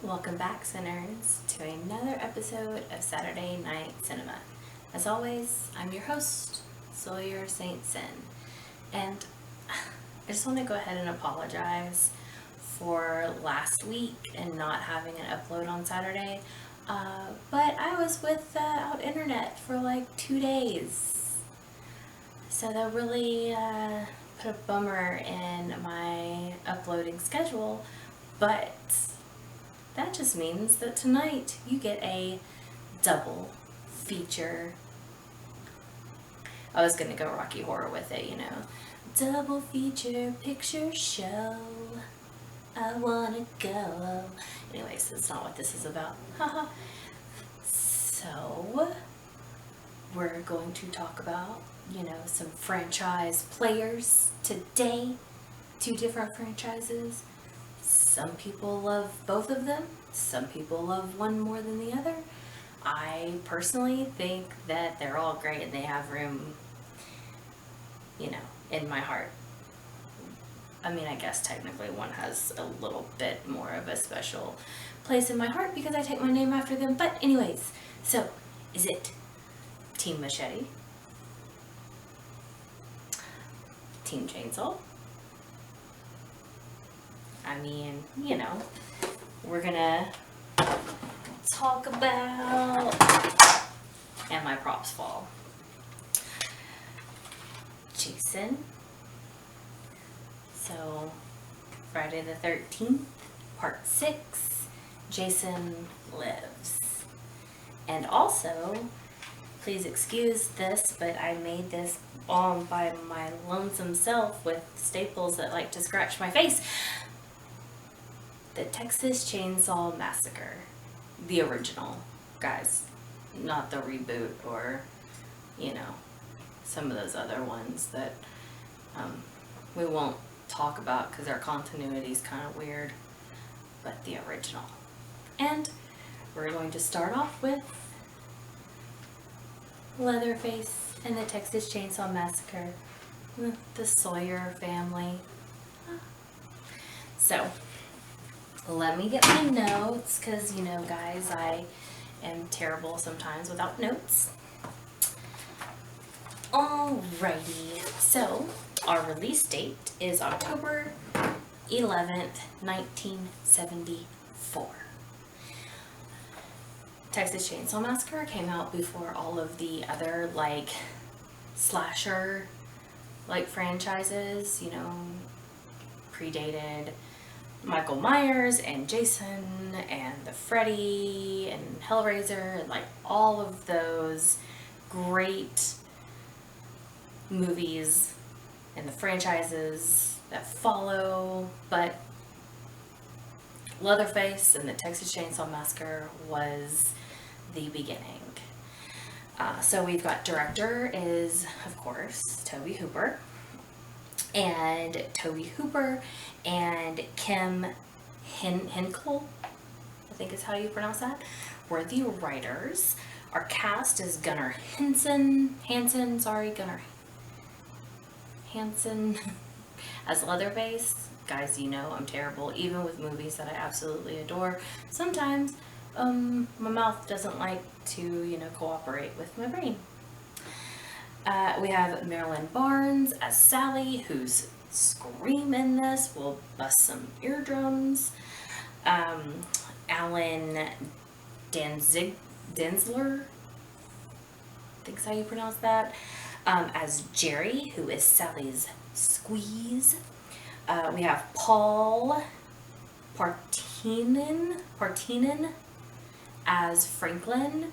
Welcome back, sinners, to another episode of Saturday Night Cinema. As always, I'm your host, Sawyer St. Sin, and I just want to go ahead and apologize for last week and not having an upload on Saturday, but I was without internet for like 2 days, so that really put a bummer in my uploading schedule, but that just means that tonight you get a double feature. I was gonna go Rocky Horror with it, Double feature picture show. I wanna go. Anyways, that's not what this is about. Haha. So, we're going to talk about, some franchise players today. 2 different franchises. Some people love both of them. Some people love one more than the other. I personally think that they're all great and they have room, in my heart. I mean, I guess technically one has a little bit more of a special place in my heart because I take my name after them. But anyways, so is it Team Machete? Team Chainsaw? I mean, we're gonna talk about, and my props fall. Jason. So, Friday the 13th, part 6, Jason Lives. And also, please excuse this, but I made this all by my lonesome self with staples that like to scratch my face. The Texas Chainsaw Massacre. The original, guys. Not the reboot or, some of those other ones that we won't talk about because their continuity is kind of weird. But the original. And we're going to start off with Leatherface and the Texas Chainsaw Massacre. The Sawyer family. So, let me get my notes, because, guys, I am terrible sometimes without notes. Alrighty, so our release date is October 11th, 1974. Texas Chainsaw Massacre came out before all of the other, slasher, franchises, predated Michael Myers and Jason and the Freddy and Hellraiser and all of those great movies and the franchises that follow, but Leatherface and the Texas Chainsaw Massacre was the beginning. So we've got director is, of course, Tobe Hooper. And Tobe Hooper and Kim Hinkle, I think is how you pronounce that, were the writers. Our cast is Gunnar Hansen as Leatherface. Guys, I'm terrible, even with movies that I absolutely adore. Sometimes, my mouth doesn't like to, cooperate with my brain. We have Marilyn Barnes as Sally, whose scream in this will bust some eardrums. Alan Denzler, I think is how you pronounce that, as Jerry, who is Sally's squeeze. We have Paul Partinen as Franklin,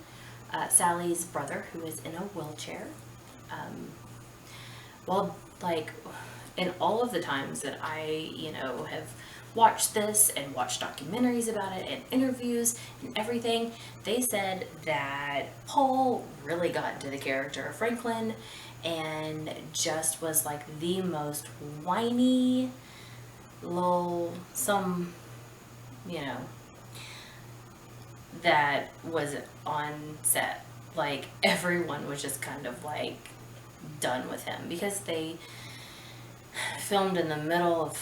Sally's brother, who is in a wheelchair. In all of the times that I, have watched this and watched documentaries about it and interviews and everything, they said that Paul really got into the character of Franklin and just was the most whiny little that was on set. Everyone was just kind of done with him because they filmed in the middle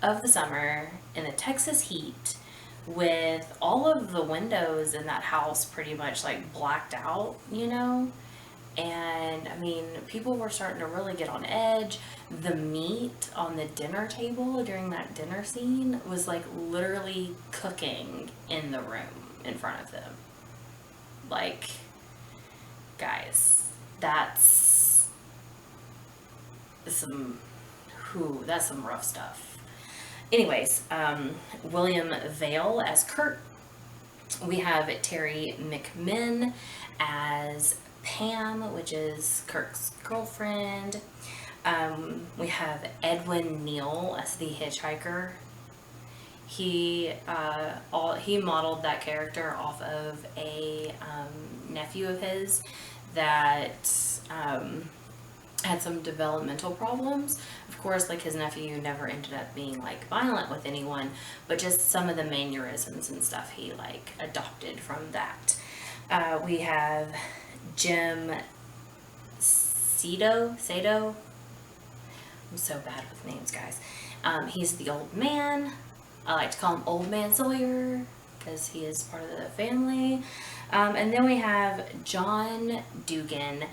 of the summer in the Texas heat with all of the windows in that house pretty much like blacked out, you know? And I mean, people were starting to really get on edge. The meat on the dinner table during that dinner scene was like literally cooking in the room in front of them. Like, guys, that's some that's some rough stuff. Anyways, William Vale as Kurt. We have Terry McMinn as Pam, which is Kirk's girlfriend. We have Edwin Neal as the hitchhiker. He modeled that character off of a nephew of his that had some developmental problems. Of course, like his nephew never ended up being like violent with anyone, but just some of the mannerisms and stuff he like adopted from that. We have Jim Sato. I'm so bad with names, guys. He's the old man. I like to call him Old Man Sawyer because he is part of the family. And then we have John Dugan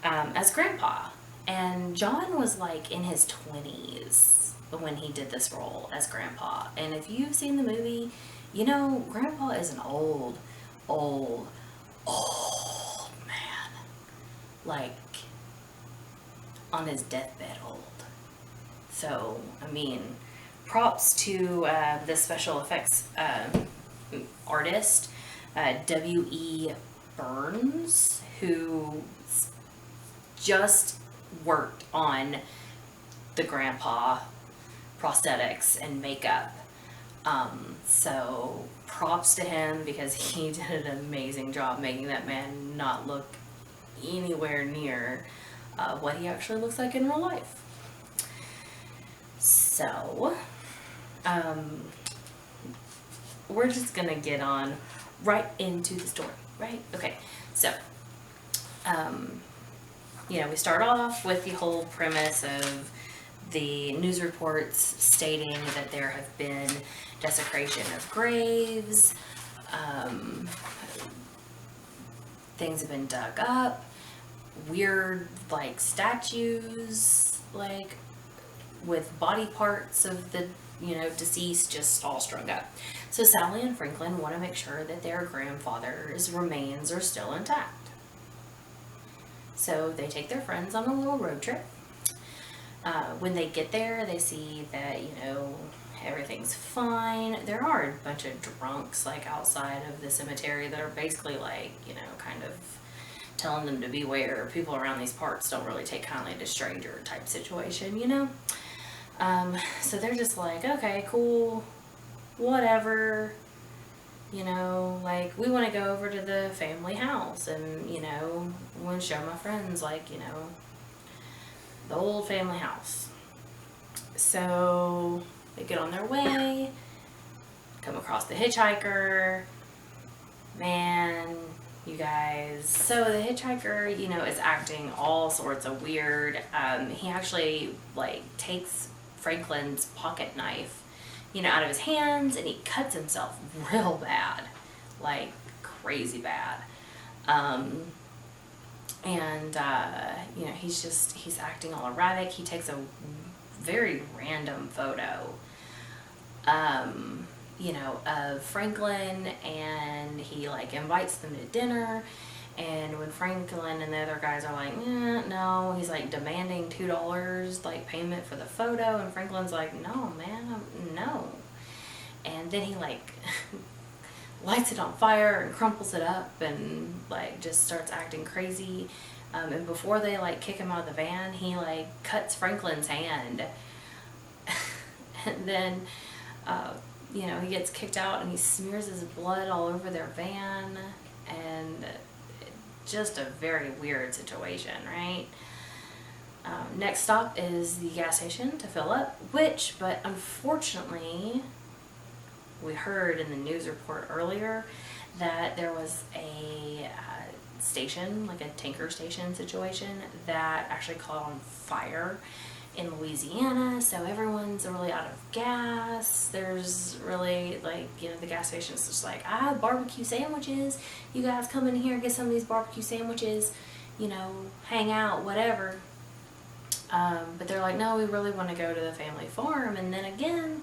as Grandpa. And John was like in his 20s when he did this role as Grandpa. And if you've seen the movie, you know, Grandpa is an old man. Like, on his deathbed old. So, I mean, props to the special effects artist, W.E. Burns, who just worked on the Grandpa prosthetics and makeup. So props to him because he did an amazing job making that man not look anywhere near what he actually looks like in real life. So, we're just gonna get on right into the story, right? Okay, so, you know, we start off with the whole premise of the news reports stating that there have been desecration of graves, things have been dug up, weird, like, statues, like, with body parts of the, you know, deceased just all strung up. So Sally and Franklin want to make sure that their grandfather's remains are still intact. So they take their friends on a little road trip. When they get there, they see that, you know, everything's fine. There are a bunch of drunks, like, outside of the cemetery that are basically, like, you know, kind of telling them to beware. People around these parts don't really take kindly to stranger type situation, you know? So they're just like, okay, cool, whatever, you know, like, we want to go over to the family house and, you know, want to show my friends, like, you know, the old family house. So they get on their way, come across the hitchhiker. Man, you guys. So the hitchhiker, you know, is acting all sorts of weird. He actually, like, takes Franklin's pocket knife, you know, out of his hands, and he cuts himself real bad, like crazy bad. You know, he's acting all erratic. He takes a very random photo, you know, of Franklin, and he, like, invites them to dinner. And when Franklin and the other guys are like, no, he's like demanding $2 like payment for the photo, and Franklin's like, no, man, no. And then he, like, lights it on fire and crumples it up and, like, just starts acting crazy. And before they, like, kick him out of the van, he, like, cuts Franklin's hand. And then, you know, he gets kicked out and he smears his blood all over their van. And just a very weird situation, right? Next stop is the gas station to fill up, but unfortunately, we heard in the news report earlier that there was a station, like a tanker station situation, that actually caught on fire. in Louisiana, so everyone's really out of gas. There's really, like, the gas station's just like, barbecue sandwiches. You guys come in here, get some of these barbecue sandwiches, hang out, whatever. But they're like, no, we really want to go to the family farm. And then again,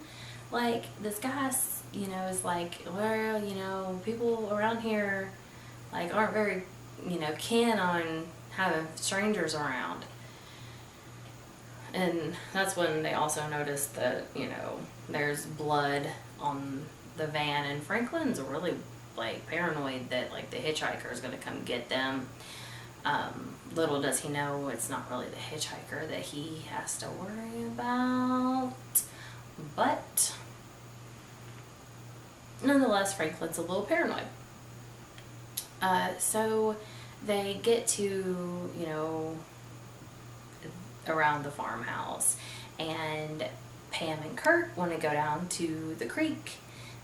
like, this guy, is like, well, people around here, like, aren't very, keen on having strangers around. And that's when they also noticed that, there's blood on the van, and Franklin's really, like, paranoid that, like, the hitchhiker is going to come get them. Little does he know it's not really the hitchhiker that he has to worry about. But nonetheless, Franklin's a little paranoid. So they get to, around the farmhouse, and Pam and Kurt want to go down to the creek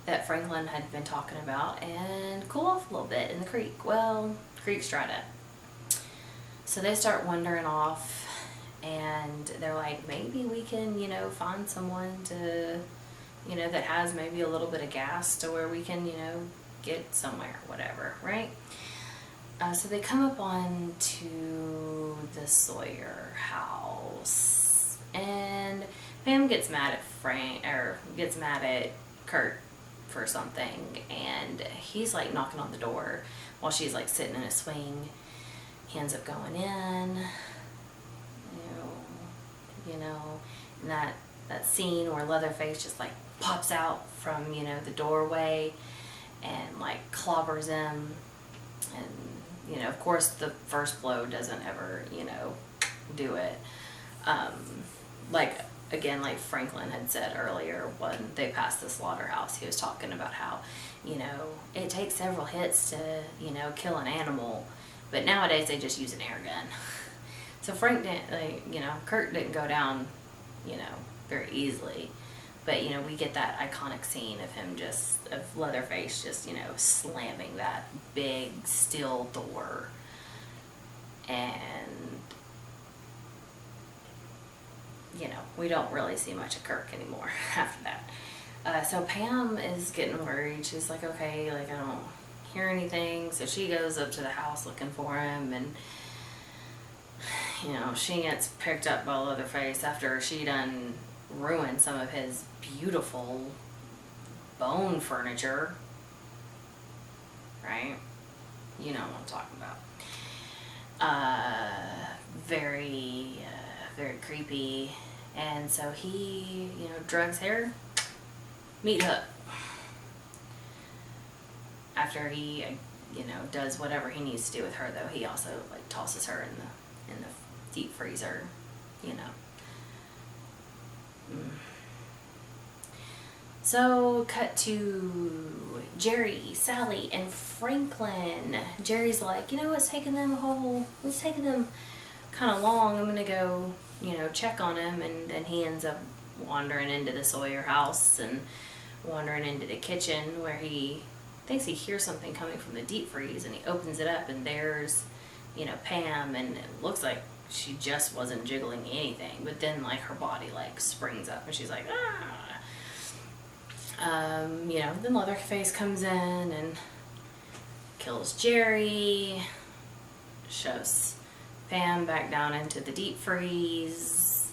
that Franklin had been talking about and cool off a little bit in the creek. Well, the creek's dried up. So they start wandering off, and they're like, maybe we can, find someone to, that has maybe a little bit of gas to where we can, get somewhere, whatever, right? So they come up on to the Sawyer house, and Pam gets mad at Kurt for something, and he's like knocking on the door while she's like sitting in a swing. He ends up going in, and that scene where Leatherface just like pops out from, the doorway and like clobbers him. And, of course the first blow doesn't ever, do it. Like Franklin had said earlier when they passed the slaughterhouse, he was talking about how, it takes several hits to, kill an animal. But nowadays they just use an air gun. So Kurt didn't go down, very easily. But, we get that iconic scene of Leatherface just, slamming that big steel door. And, we don't really see much of Kirk anymore after that. So Pam is getting worried. She's like, okay, like, I don't hear anything. So she goes up to the house looking for him, and she gets picked up by Leatherface after she done ruined some of his beautiful bone furniture, right? You know what I'm talking about. Very creepy. And so he drugs her, meat hook. After he, does whatever he needs to do with her, though, he also like tosses her in the deep freezer, So, cut to Jerry, Sally, and Franklin. Jerry's like, it's taking them kind of long. I'm gonna go, check on him, and then he ends up wandering into the Sawyer house and wandering into the kitchen where he thinks he hears something coming from the deep freeze, and he opens it up, and there's, Pam, and it looks like she just wasn't jiggling anything, but then like her body like springs up, and she's like, ah. Then Leatherface comes in and kills Jerry, shoves Pam back down into the deep freeze,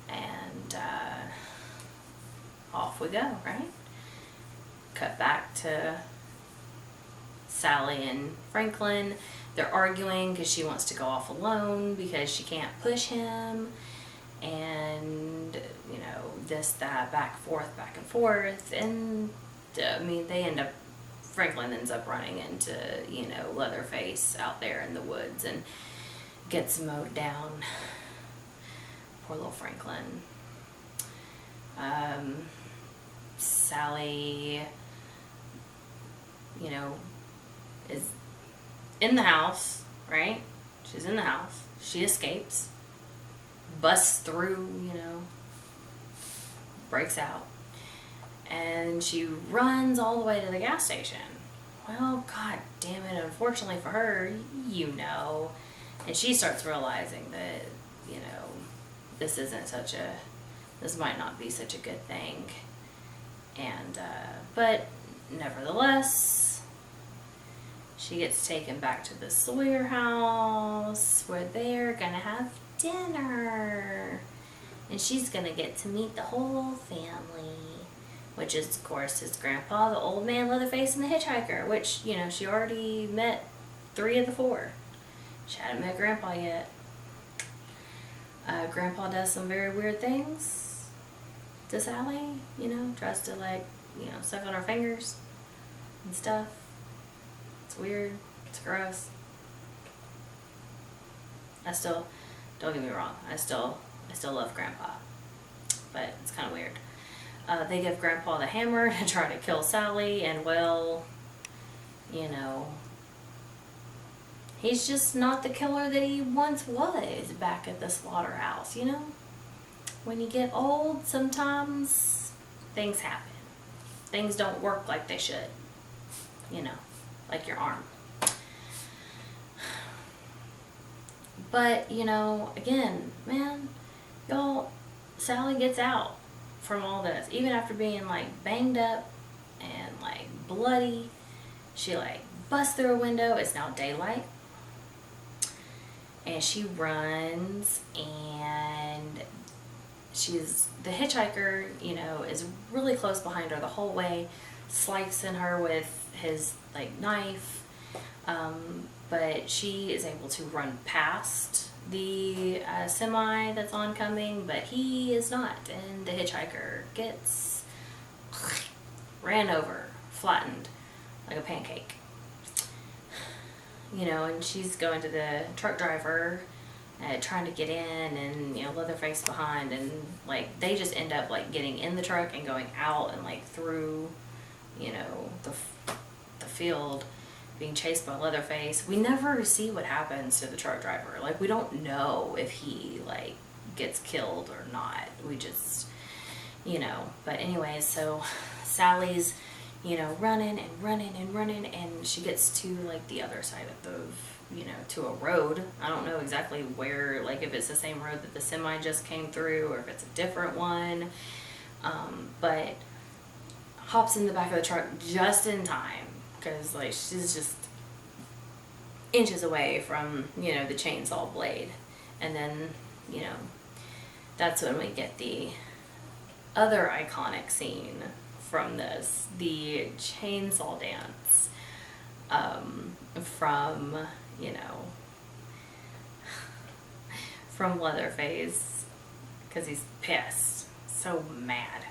and off we go, right? Cut back to Sally and Franklin. They're arguing because she wants to go off alone because she can't push him, and that, back and forth, and Franklin ends up running into Leatherface out there in the woods and gets mowed down. Poor little Franklin. Sally is in the house, right? She's in the house. She escapes, busts through, breaks out, and she runs all the way to the gas station. Well, god damn it, unfortunately for her, and she starts realizing that, this might not be such a good thing. And, but nevertheless, she gets taken back to the Sawyer house where they're gonna have dinner. And she's gonna get to meet the whole family, which is, of course, his grandpa, the old man Leatherface, and the hitchhiker, which, you know, she already met 3 of the 4. She hadn't met Grandpa yet. Grandpa does some very weird things to Sally, you know, tries to, like, you know, suck on her fingers and stuff. It's weird. It's gross. Don't get me wrong, I still love Grandpa, but it's kind of weird. They give Grandpa the hammer to try to kill Sally, and well, you know, he's just not the killer that he once was back at the slaughterhouse, you know? When you get old, sometimes things happen. Things don't work like they should, you know, like your arm. But, you know, again, man, y'all, Sally gets out from all this. Even after being, like, banged up and, like, bloody, she, like, busts through a window. It's now daylight. And she runs, and the hitchhiker, you know, is really close behind her the whole way, slicing her with his, like, knife. But she is able to run past the semi that's oncoming, but he is not, and the hitchhiker gets ran over, flattened like a pancake. You know, and she's going to the truck driver, trying to get in, and, you know, Leatherface behind, and, like, they just end up, like, getting in the truck and going out and, like, through, you know, the field, being chased by Leatherface. We never see what happens to the truck driver. Like, we don't know if he, like, gets killed or not. We just, you know. But anyways, so Sally's, you know, running, and she gets to, like, the other side of the, you know, to a road. I don't know exactly where, like, if it's the same road that the semi just came through or if it's a different one. But hops in the back of the truck just in time, because, like, she's just inches away from, you know, the chainsaw blade. And then, you know, that's when we get the other iconic scene from this, the chainsaw dance, from, you know, from Leatherface, because he's pissed, so mad,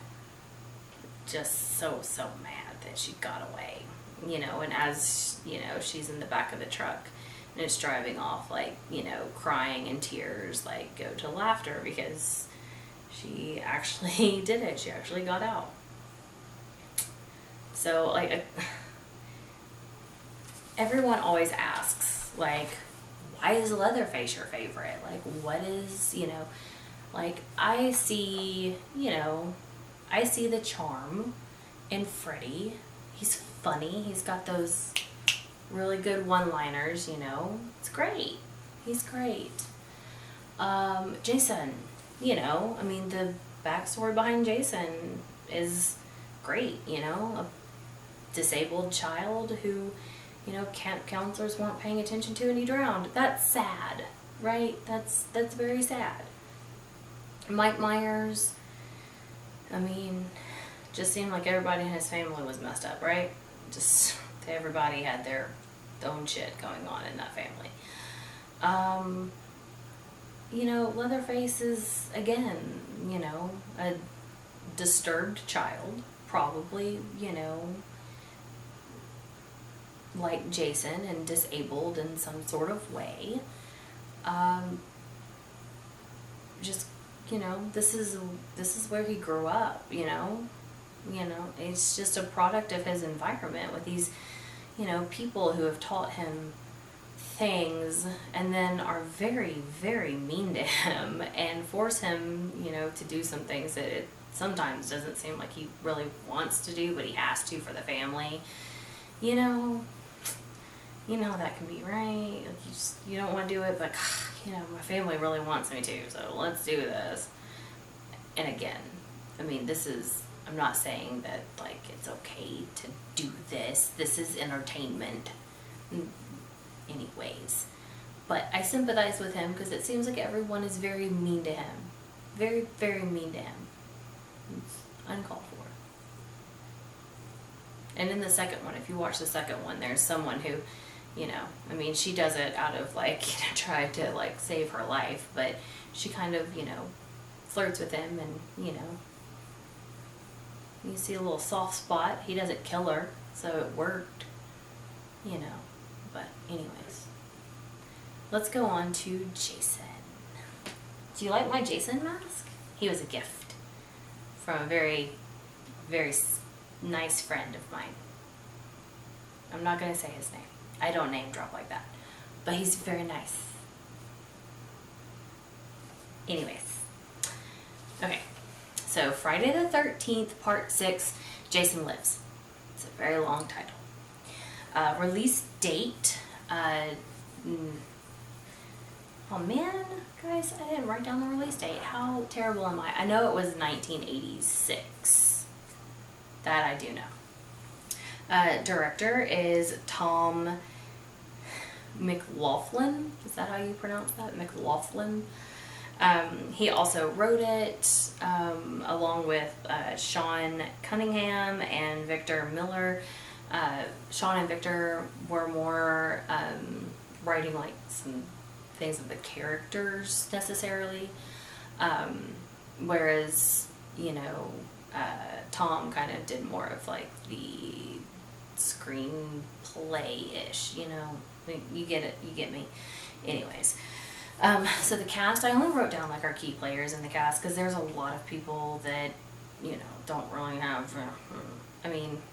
just so mad that she got away. You know, and as, you know, she's in the back of the truck and it's driving off, like, you know, crying and tears, like, go to laughter, because she actually did it. She actually got out. So, like, everyone always asks, like, why is Leatherface your favorite? Like, what is, you know, like, I see the charm in Freddy. He's funny. He's got those really good one-liners, you know. It's great. He's great. Jason, you know, I mean, the backstory behind Jason is great, you know. A disabled child who, you know, camp counselors weren't paying attention to and he drowned. That's sad, right? That's very sad. Mike Myers, I mean, just seemed like everybody in his family was messed up, right? Just everybody had their own shit going on in that family. You know, Leatherface is, again, you know, a disturbed child, probably, you know, like Jason, and disabled in some sort of way. Just, you know, this is where he grew up, you know. You know, it's just a product of his environment with these, you know, people who have taught him things and then are very, very mean to him and force him, you know, to do some things that it sometimes doesn't seem like he really wants to do, but he has to for the family. You know, you know how that can be, right? Like you don't want to do it, but my family really wants me to, so let's do this. And again, I mean, I'm not saying that like it's okay to do this. This is entertainment anyways. But I sympathize with him because it seems like everyone is very mean to him. Very, very mean to him. It's uncalled for. And in the second one, if you watch the second one, there's someone who, I mean, she does it out of like, try to like save her life, but she kind of, flirts with him and, you see a little soft spot. He doesn't kill her, so it worked, but anyways. Let's go on to Jason. Do you like my Jason mask? He was a gift from a very, very nice friend of mine. I'm not going to say his name. I don't name drop like that. But he's very nice. Anyways. Okay. So Friday the 13th, Part 6, Jason Lives. It's a very long title. Release date. Oh man, guys, I didn't write down the release date. How terrible am I? I know it was 1986. That I do know. Director is Tom McLaughlin. Is that how you pronounce that? McLaughlin. He also wrote it along with Sean Cunningham and Victor Miller. Sean and Victor were more writing like some things of the characters necessarily, whereas Tom kind of did more of like the screenplay-ish, you get it, you get me. Anyways, so the cast, I only wrote down like our key players in the cast because there's a lot of people that don't really have, I mean,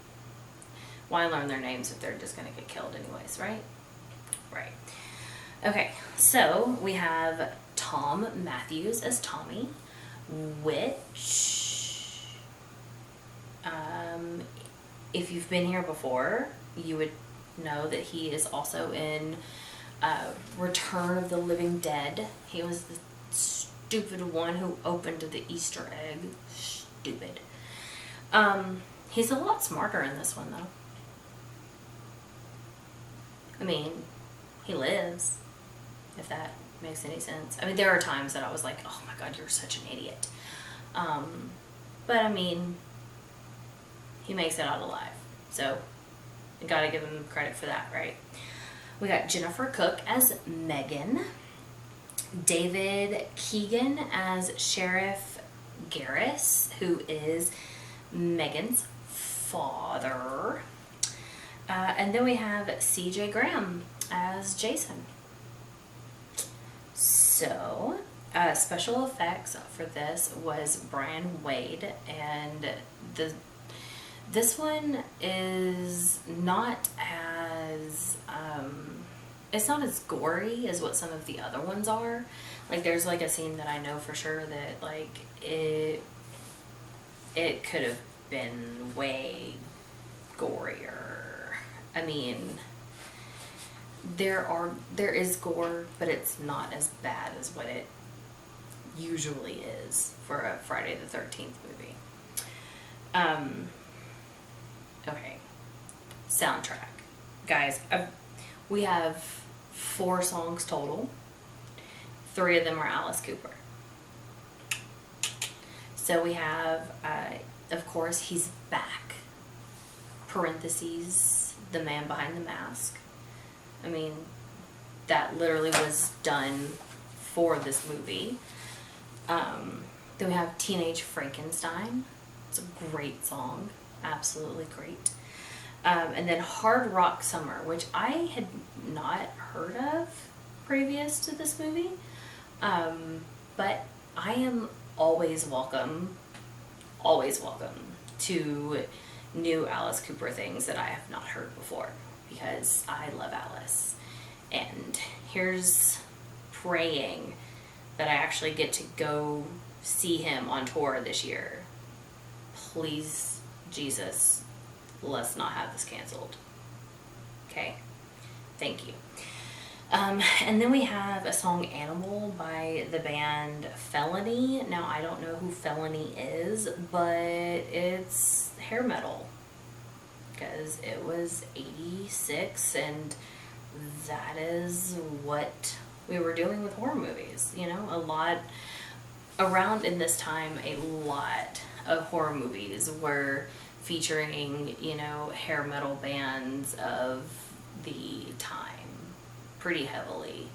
why learn their names if they're just gonna get killed anyways, right? Right. Okay, so we have Tom Matthews as Tommy, which, if you've been here before, you would know that he is also in Return of the Living Dead. He was the stupid one who opened the Easter egg. Stupid. He's a lot smarter in this one, though. I mean, he lives. If that makes any sense. I mean, there are times that I was like, oh my god, you're such an idiot. But I mean, he makes it out alive. So, you gotta give him credit for that, right? We got Jennifer Cook as Megan. David Keegan as Sheriff Garris, who is Megan's father. And then we have CJ Graham as Jason. So, special effects for this was Brian Wade, and this one is not as it's not as gory as what some of the other ones are. Like there's like a scene that I know for sure that like it could have been way gorier. I mean, there is gore, but it's not as bad as what it usually is for a Friday the 13th movie. Okay. Soundtrack. Guys, we have 4 songs total. 3 of them are Alice Cooper. So we have, of course, He's Back. Parentheses, The Man Behind the Mask. I mean, that literally was done for this movie. Then we have Teenage Frankenstein. It's a great song. Absolutely great. And then Hard Rock Summer, which I had not heard of previous to this movie. But I am always welcome to new Alice Cooper things that I have not heard before, because I love Alice. And here's praying that I actually get to go see him on tour this year. Please, Jesus, let's not have this canceled. Okay? Thank you. And then we have a song Animal by the band Felony. Now, I don't know who Felony is, but it's hair metal. Because it was 86, and that is what we were doing with horror movies. You know, a lot around in this time, a lot of horror movies were featuring, you know, hair metal bands of the time pretty heavily.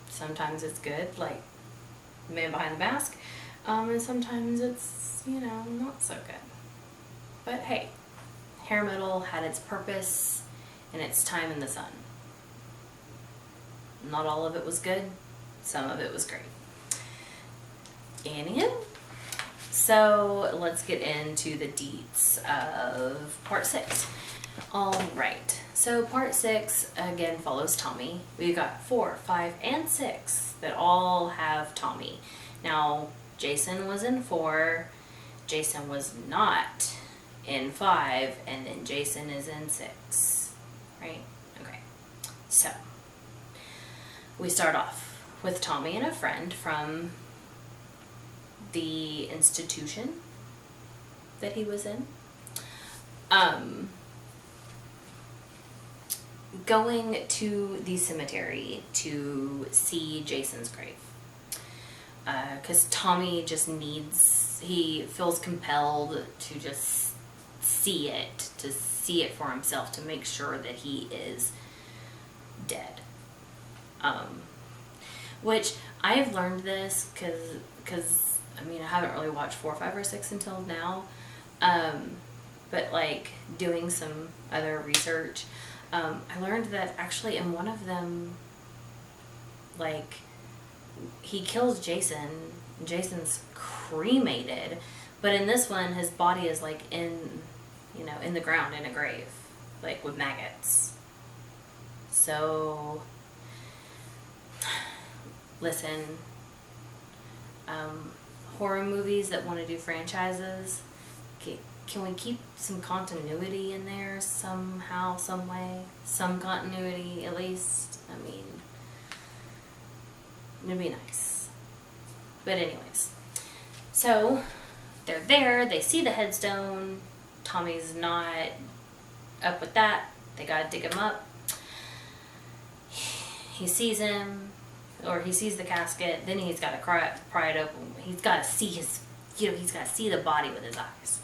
Sometimes it's good, like Man Behind the Mask, and sometimes it's, you know, not so good. But hey, hair metal had its purpose and its time in the sun. Not all of it was good, some of it was great. Anywho, so let's get into the deets of part 6. All right, so part 6 again follows Tommy. We've got 4, 5, and 6 that all have Tommy. Now, Jason was in 4, Jason was not in 5, and then Jason is in 6, right? Okay, so we start off with Tommy and a friend from the institution that he was in. Going to the cemetery to see Jason's grave. Because Tommy just he feels compelled to just see it for himself, to make sure that he is dead. Which I've learned this because I mean, I haven't really watched 4, 5, or 6 until now. But like doing some other research, I learned that actually in one of them, like, he kills Jason. Jason's cremated, but in this one, his body is like in the ground in a grave, like with maggots. So, listen, horror movies that want to do franchises, can we keep some continuity in there somehow, some way? Some continuity, at least. I mean, it'd be nice. But anyways, so they're there, they see the headstone. Tommy's not up with that. They gotta dig him up. He sees him, or he sees the casket, then he's gotta pry it open. He's gotta see he's gotta see the body with his eyes.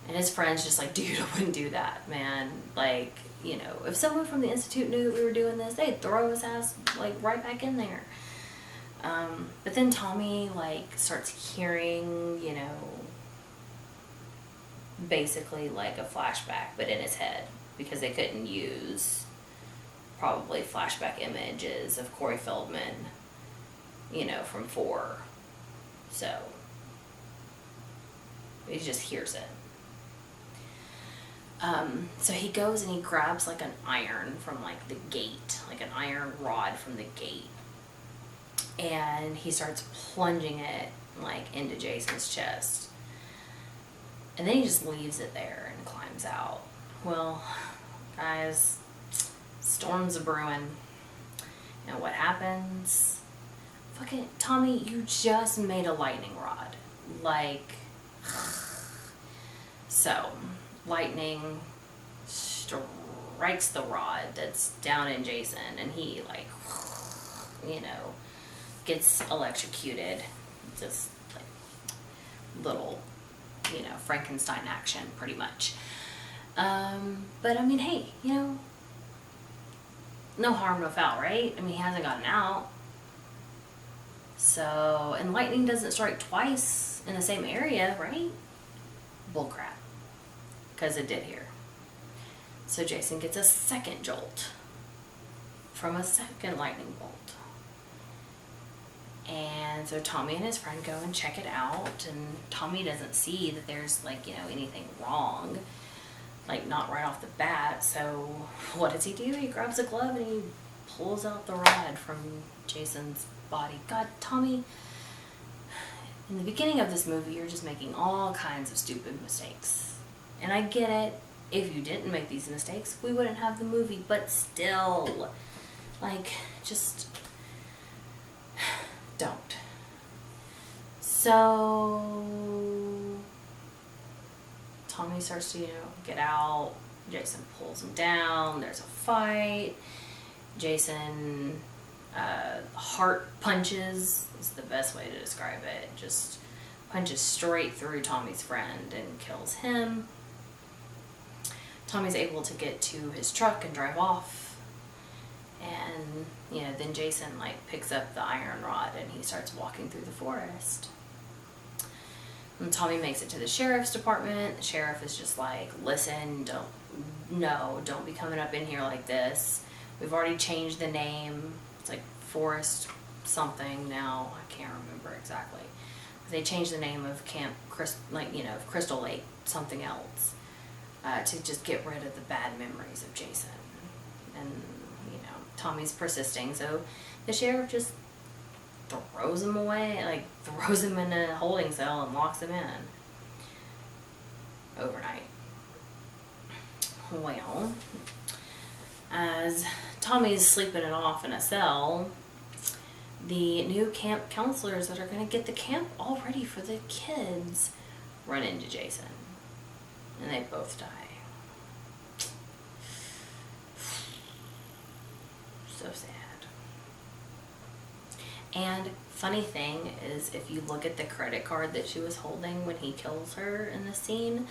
And his friend's just like, dude, I wouldn't do that, man. Like, you know, if someone from the Institute knew that we were doing this, they'd throw his ass, like, right back in there. But then Tommy, like, starts hearing, you know, basically like a flashback, but in his head, because they couldn't use probably flashback images of Corey Feldman, you know, from 4. So he just hears it. So he goes and he grabs like an iron from like the gate, like an iron rod from the gate. And he starts plunging it like into Jason's chest. And then he just leaves it there and climbs out. Well, guys, storms a brewing. And what happens? Fucking Tommy, you just made a lightning rod. Like, so lightning strikes the rod that's down in Jason, and he, like, you know, gets electrocuted. Just like little, you know, Frankenstein action, pretty much. But I mean, hey, you know, no harm, no foul, right? I mean, he hasn't gotten out. So, and lightning doesn't strike twice in the same area, right? Bullcrap. Because it did here. So Jason gets a second jolt from a second lightning bolt. And so Tommy and his friend go and check it out, and Tommy doesn't see that there's, like, you know, anything wrong, like, not right off the bat. So what does he do? He grabs a glove and he pulls out the rod from Jason's body. God, Tommy, in the beginning of this movie, you're just making all kinds of stupid mistakes. And I get it. if you didn't make these mistakes, we wouldn't have the movie. But still, like, just don't. So Tommy starts to, get out. Jason pulls him down. There's a fight. Jason heart punches is the best way to describe it. Just punches straight through Tommy's friend and kills him. Tommy's able to get to his truck and drive off. And, then Jason, picks up the iron rod and he starts walking through the forest. And Tommy makes it to the sheriff's department. The sheriff is just like, listen, don't be coming up in here like this. We've already changed the name. It's like Forest something now. I can't remember exactly. They changed the name of of Crystal Lake, something else, to just get rid of the bad memories of Jason. And, Tommy's persisting, so the sheriff just throws him away, throws him in a holding cell and locks him in overnight. Well, as Tommy's sleeping it off in a cell, the new camp counselors that are going to get the camp all ready for the kids run into Jason. And they both die. So sad. And funny thing is, if you look at the credit card that she was holding when he kills her in the scene,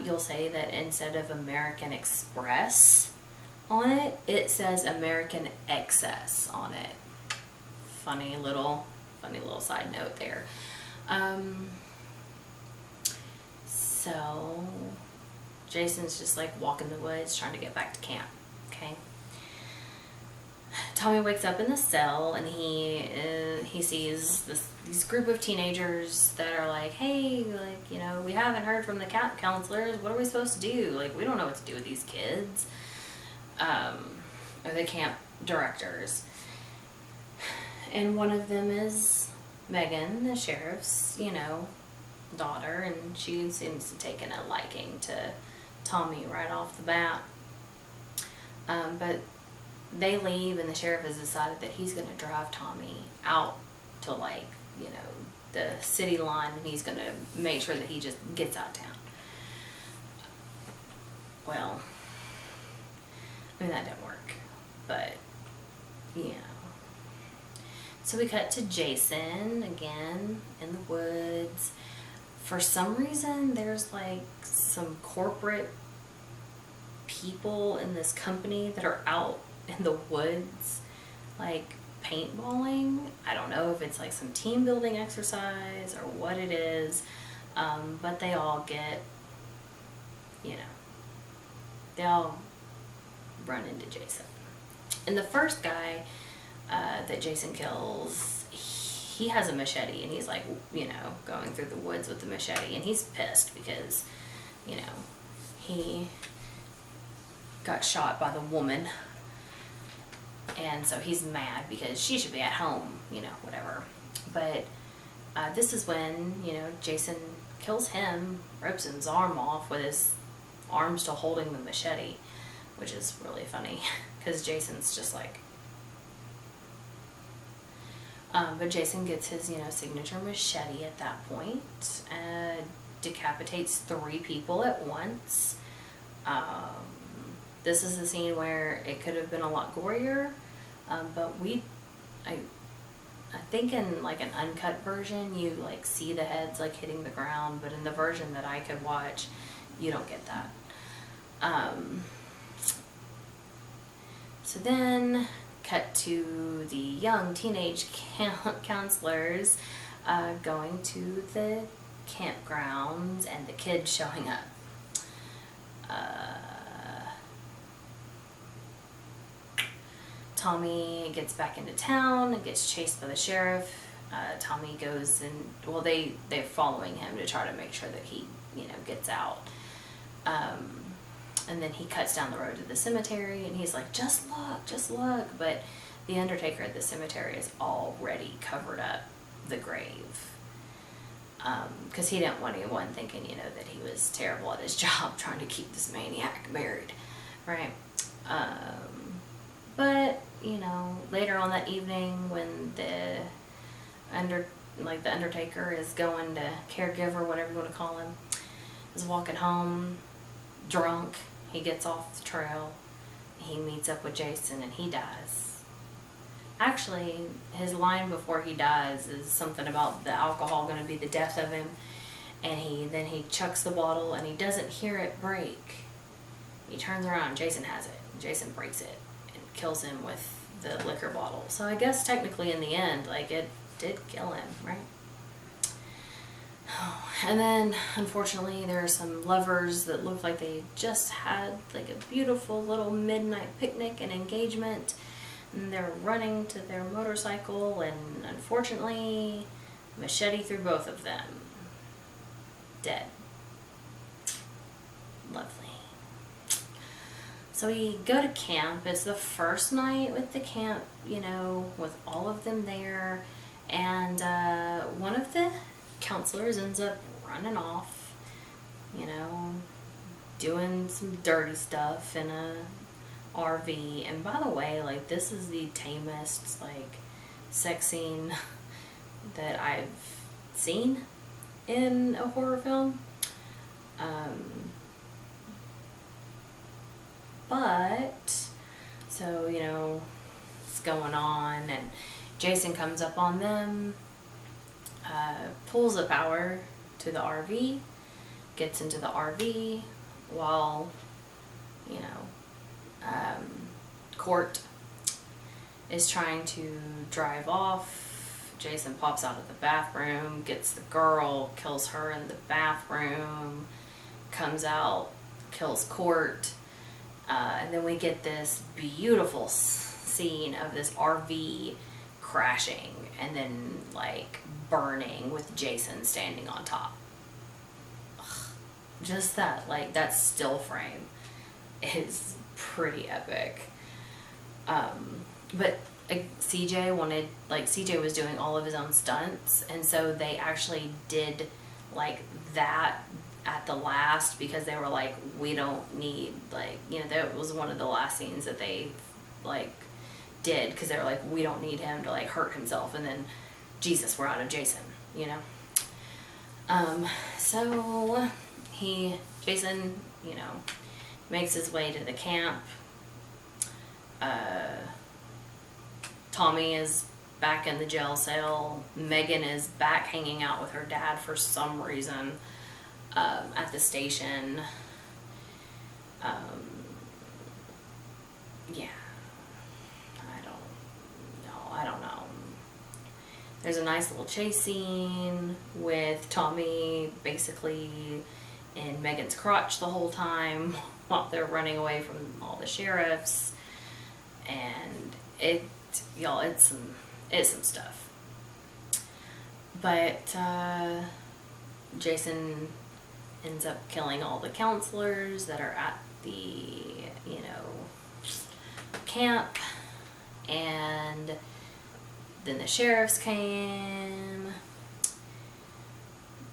you'll say that instead of American Express on it, it says American Excess on it. Funny little side note there. So Jason's just walking the woods trying to get back to camp. Okay. Tommy wakes up in the cell and he sees these group of teenagers that are like, hey, we haven't heard from the camp counselors. What are we supposed to do? We don't know what to do with these kids. Or the camp directors. And one of them is Megan, the sheriff's, daughter, and she seems to take a liking to Tommy right off the bat. But they leave, and the sheriff has decided that he's going to drive Tommy out to the city line, and he's going to make sure that he just gets out of town. Well, that didn't work, but so we cut to Jason again in the woods. For some reason, there's some corporate people in this company that are out in the woods, paintballing. I don't know if it's some team building exercise or what it is, but they all get, they all run into Jason. And the first guy that Jason kills, he has a machete, and he's going through the woods with the machete, and he's pissed because, he got shot by the woman, and so he's mad because she should be at home, whatever. But this is when, Jason kills him, rips his arm off with his arm still holding the machete, which is really funny because Jason's just but Jason gets his, signature machete at that point, decapitates 3 people at once. This is the scene where it could have been a lot gorier, but I think in an uncut version, you see the heads hitting the ground, but in the version that I could watch, you don't get that. So then, cut to the young teenage counselors going to the campgrounds and the kids showing up. Tommy gets back into town and gets chased by the sheriff. Tommy goes and, they're following him to try to make sure that he, gets out. And then he cuts down the road to the cemetery, and he's like, just look. But the undertaker at the cemetery has already covered up the grave. because he didn't want anyone thinking, that he was terrible at his job trying to keep this maniac married, right? But, later on that evening when the Undertaker is going to caregiver, whatever you want to call him, is walking home drunk. He gets off the trail. He meets up with Jason and he dies. Actually, his line before he dies is something about the alcohol going to be the death of him. And he chucks the bottle and he doesn't hear it break. He turns around and Jason has it. Jason breaks it and kills him with the liquor bottle. So I guess technically in the end, it did kill him, right? Oh, and then unfortunately there are some lovers that look like they just had a beautiful little midnight picnic and engagement. And they're running to their motorcycle, and unfortunately, machete through both of them. Dead. Lovely. So we go to camp. It's the first night with the camp, with all of them there. And one of the counselors ends up running off, doing some dirty stuff in a RV. And by the way, this is the tamest sex scene that I've seen in a horror film. But so it's going on, and Jason comes up on them, pulls the power to the RV, gets into the RV while Court is trying to drive off. Jason pops out of the bathroom, gets the girl, kills her in the bathroom, comes out, kills Court, and then we get this beautiful scene of this RV crashing and then burning with Jason standing on top. Ugh. Just that that still frame is pretty epic. But CJ was doing all of his own stunts, and so they actually did that at the last, because they were we don't need that was one of the last scenes that they did, because they were we don't need him to hurt himself, and then Jesus, we're out of Jason, so Jason makes his way to the camp. Tommy is back in the jail cell. Megan is back hanging out with her dad for some reason at the station. Yeah. I don't know. There's a nice little chase scene with Tommy basically in Megan's crotch the whole time while they're running away from all the sheriffs. And it's some stuff. But Jason ends up killing all the counselors that are at the camp, and then the sheriffs came.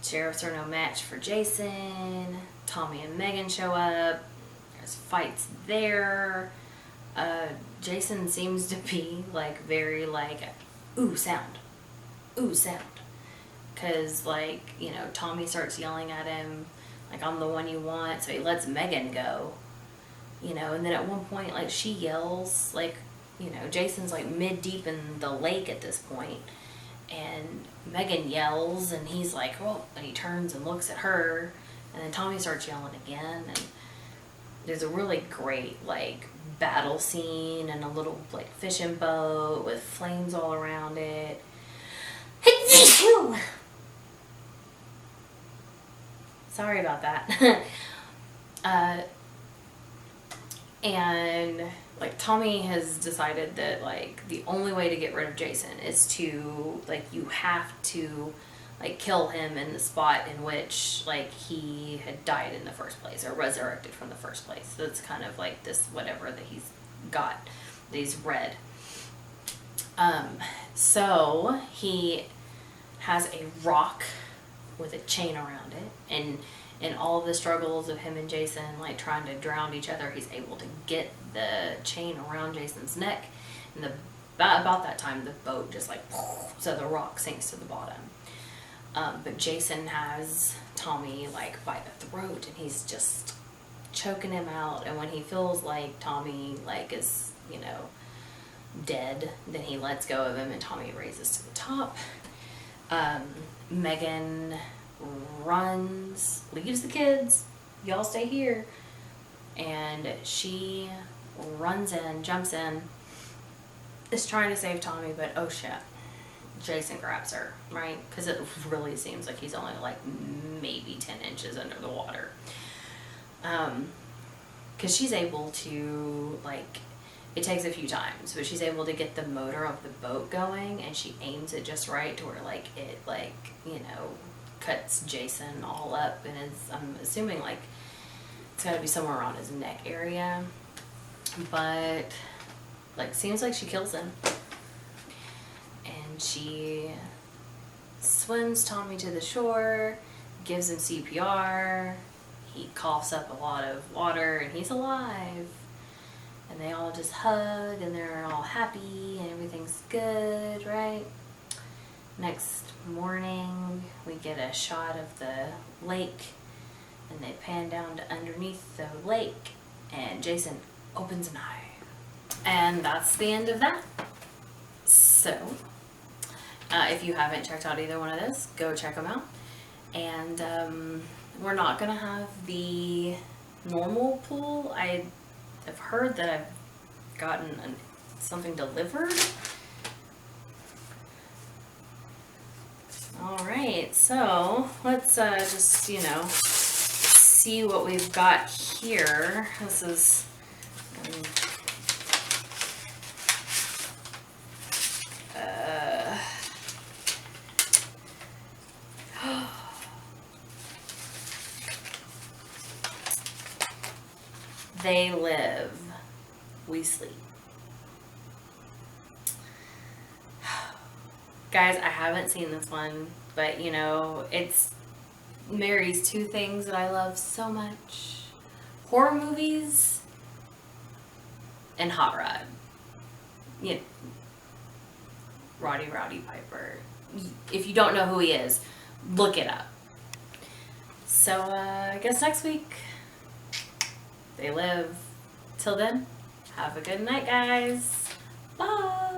Sheriffs are no match for Jason. Tommy and Megan show up. There's fights there. Jason seems to be very ooh sound, because Tommy starts yelling at him I'm the one you want, so he lets Megan go, and then at one point she yells Jason's mid deep in the lake at this point, and Megan yells, and he's oh, and he turns and looks at her, and then Tommy starts yelling again, and there's a really great battle scene and a little fishing boat with flames all around it. Sorry about that. And Tommy has decided that the only way to get rid of Jason is to you have to kill him in the spot in which he had died in the first place, or resurrected from the first place. So it's kind of this whatever that he's got that he's read. So he has a rock with a chain around it. And in all the struggles of him and Jason, like trying to drown each other, he's able to get the chain around Jason's neck. And about that time, the boat just like, so the rock sinks to the bottom. But Jason has Tommy like by the throat, and he's just choking him out. And when he feels like Tommy like is, dead, then he lets go of him and Tommy raises to the top. Megan runs, leaves the kids, y'all stay here, and she runs in, jumps in, is trying to save Tommy, but oh shit, Jason grabs her, right? Because it really seems like he's only like maybe 10 inches under the water. Because she's able to, like, it takes a few times, but she's able to get the motor of the boat going, and she aims it just right to where, like, it, like, cuts Jason all up, and I'm assuming, like, it's got to be somewhere around his neck area, but, like, seems like she kills him. And she swims Tommy to the shore, gives him CPR, he coughs up a lot of water, and he's alive. And they all just hug, and they're all happy, and everything's good, right? Next morning, we get a shot of the lake, and they pan down to underneath the lake, and Jason opens an eye. And that's the end of that. So, if you haven't checked out either one of those, go check them out. And we're not going to have the normal pool. I've heard that I've gotten something delivered. Alright, so let's just, see what we've got here. This is They live, we sleep. Guys, I haven't seen this one, but it's marries two things that I love so much. Horror movies and Hot Rod. Roddy Piper. If you don't know who he is, look it up. So, I guess next week, They Live. Till then, have a good night, guys. Bye.